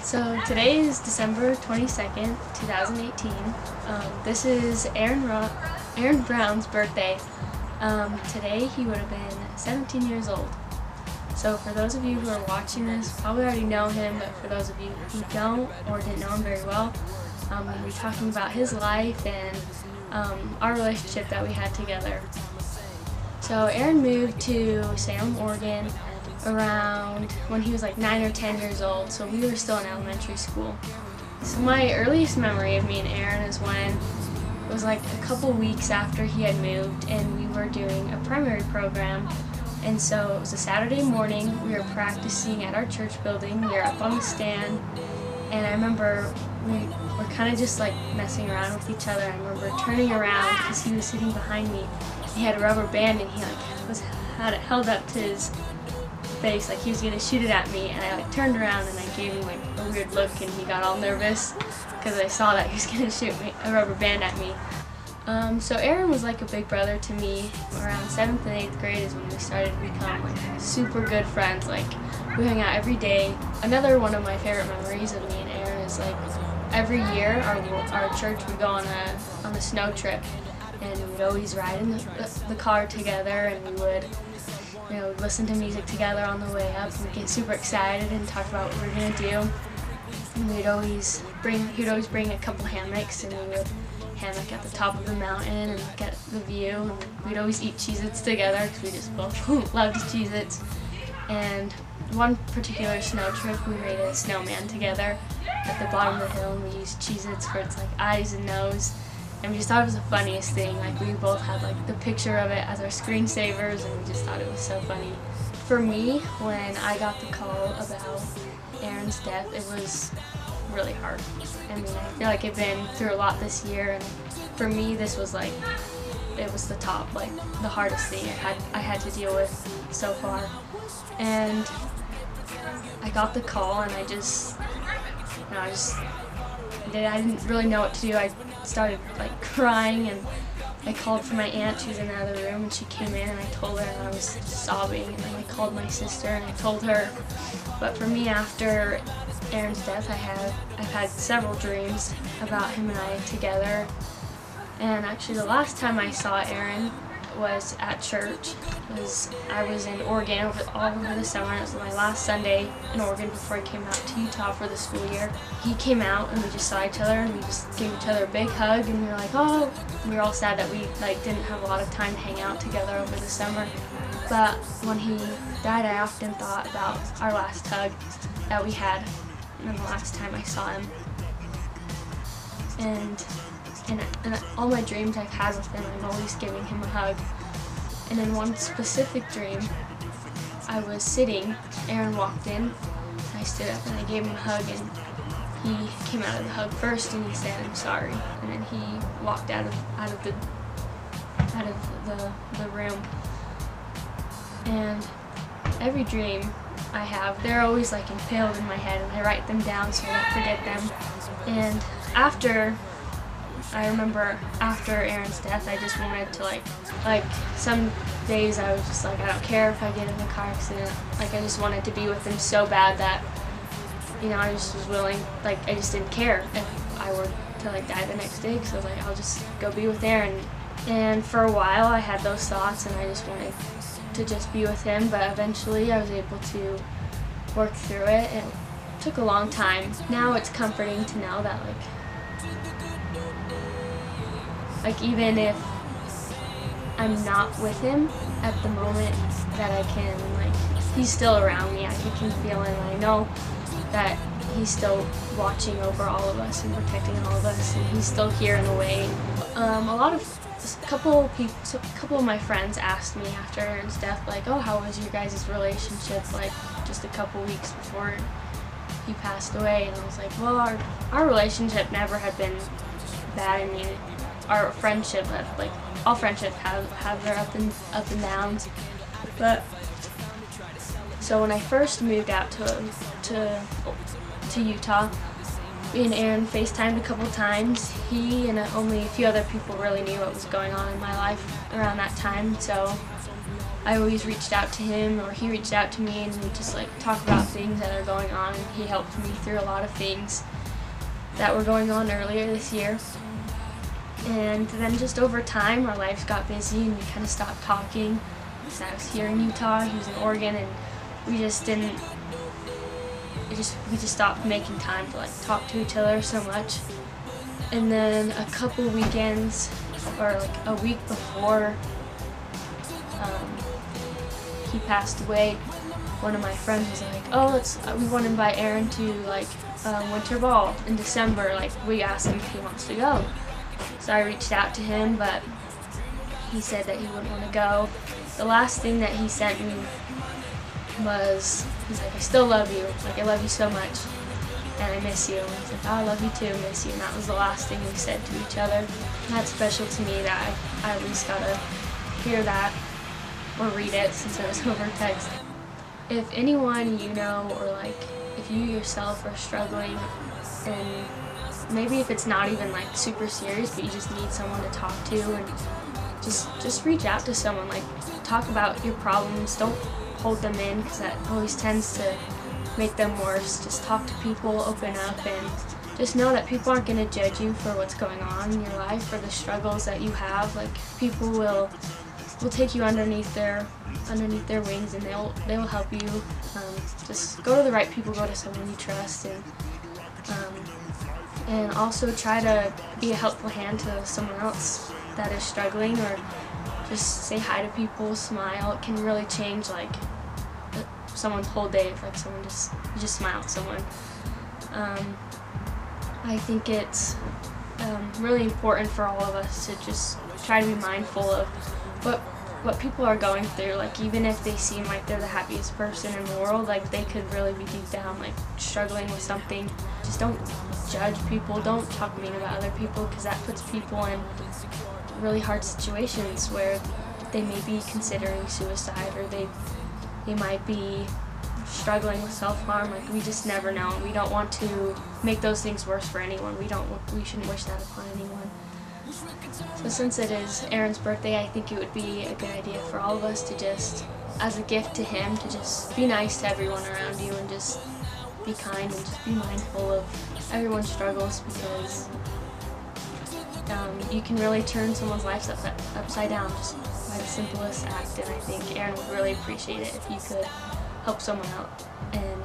So today is December 22nd, 2018. This is Aaron Brown's birthday. Today he would have been 17 years old. So for those of you who are watching this, probably already know him, but for those of you who don't or didn't know him very well, we'll be talking about his life and our relationship that we had together. So Aaron moved to Salem, Oregon around when he was like 9 or 10 years old, so we were still in elementary school. So my earliest memory of me and Aaron is when it was like a couple weeks after he had moved and we were doing a primary program. And so it was a Saturday morning, we were practicing at our church building, we were up on the stand, and I remember we were kind of just like messing around with each other. I remember turning around because he was sitting behind me. He had a rubber band and he had it held up to his face like he was gonna shoot it at me, and I turned around and I gave him like a weird look and he got all nervous because I saw that he was gonna shoot a rubber band at me. So Aaron was like a big brother to me. Around 7th and 8th grade is when we started to become like super good friends. Like we hung out every day. Another one of my favorite memories of me and Aaron is like every year our church would go on a snow trip, and we'd always ride in the car together, and we would listen to music together on the way up, and we'd get super excited and talk about what we were gonna do. And he'd always bring a couple hammocks, and we would hammock at the top of the mountain and look at the view. And we'd always eat Cheez-Its together because we just both loved Cheez-Its. And one particular snow trip, we made a snowman together at the bottom of the hill, and we used Cheez-Its for its like eyes and nose. And we just thought it was the funniest thing. Like we both had like the picture of it as our screensavers, and we just thought it was so funny. For me, when I got the call about Aaron's death, it was really hard. I mean, I feel like I've been through a lot this year, and for me, this was like, it was the top, like the hardest thing I had to deal with so far. And I got the call, and I didn't really know what to do. I started like crying, and I called for my aunt. She was in the other room, and she came in, and I told her, and I was sobbing, and then I called my sister and I told her. But for me, after Aaron's death, I've had several dreams about him and I together. And actually the last time I saw Aaron was at church. I was in Oregon all over the summer. It was my last Sunday in Oregon before I came out to Utah for the school year. He came out, and we just saw each other, and we just gave each other a big hug, and we were like, oh, we were all sad that we didn't have a lot of time to hang out together over the summer. But when he died, I often thought about our last hug that we had and the last time I saw him. And all my dreams I've had with him, I'm always giving him a hug. And in one specific dream, I was sitting, Aaron walked in, I stood up and I gave him a hug, and he came out of the hug first and he said, "I'm sorry." And then he walked out of the room. And every dream I have, they're always like impaled in my head, and I write them down so I don't forget them. And I remember after Aaron's death, I just wanted to like some days I was just like, I don't care if I get in a car accident. Like I just wanted to be with him so bad that, I just was willing, like I just didn't care if I were to like die the next day, because I was like, I'll just go be with Aaron. And for a while I had those thoughts, and I just wanted to just be with him, but eventually I was able to work through it. It took a long time. Now it's comforting to know that like even if I'm not with him at the moment, that I can, he's still around me. I can feel him, and I know that he's still watching over all of us and protecting all of us, and he's still here in a way. A couple of my friends asked me after Aaron's death, like, oh, how was your guys' relationship, like, just a couple weeks before he passed away? And I was like, well, our relationship never had been bad. I mean, our friendship, like, all friendships have their up and downs. But, so when I first moved out to Utah, me and Aaron FaceTimed a couple times. He and only a few other people really knew what was going on in my life around that time. So I always reached out to him, or he reached out to me, and we just like talk about things that are going on. And he helped me through a lot of things that were going on earlier this year. And then just over time, our lives got busy and we kind of stopped talking. So I was here in Utah, he was in Oregon, and we just stopped making time to like talk to each other so much. And then a couple weekends, or like a week before he passed away, one of my friends was like, "Oh, we want to invite Aaron to like winter ball in December. Like, we asked him if he wants to go." So I reached out to him, but he said that he wouldn't want to go. The last thing that he sent me was, he's like, "I still love you. Like, I love you so much, and I miss you." And I was like, "Oh, I love you too, miss you." And that was the last thing we said to each other. And that's special to me that I at least got to hear that or read it, since it was over text. If anyone you know, or like if you yourself are struggling, and maybe if it's not even like super serious, but you just need someone to talk to, and just reach out to someone. Like, talk about your problems. Don't hold them in, because that always tends to make them worse. Just talk to people, open up, and just know that people aren't going to judge you for what's going on in your life, or the struggles that you have. Like, people will take you underneath their wings, and they will help you. Just go to the right people, go to someone you trust, and also try to be a helpful hand to someone else that is struggling, or just say hi to people, smile. It can really change like someone's whole day if like you just smile at someone. I think it's really important for all of us to just try to be mindful of what people are going through. Like, even if they seem like they're the happiest person in the world, like they could really be deep down like struggling with something. Just don't judge people, don't talk mean about other people, because that puts people in really hard situations where they may be considering suicide, or they might be struggling with self-harm. Like, we just never know, and we don't want to make those things worse for anyone. We shouldn't wish that upon anyone. So since it is Aaron's birthday, I think it would be a good idea for all of us to just, as a gift to him, to just be nice to everyone around you, and just be kind, and just be mindful of everyone's struggles, because you can really turn someone's life upside down just by the simplest act. And I think Aaron would really appreciate it if you could help someone out. And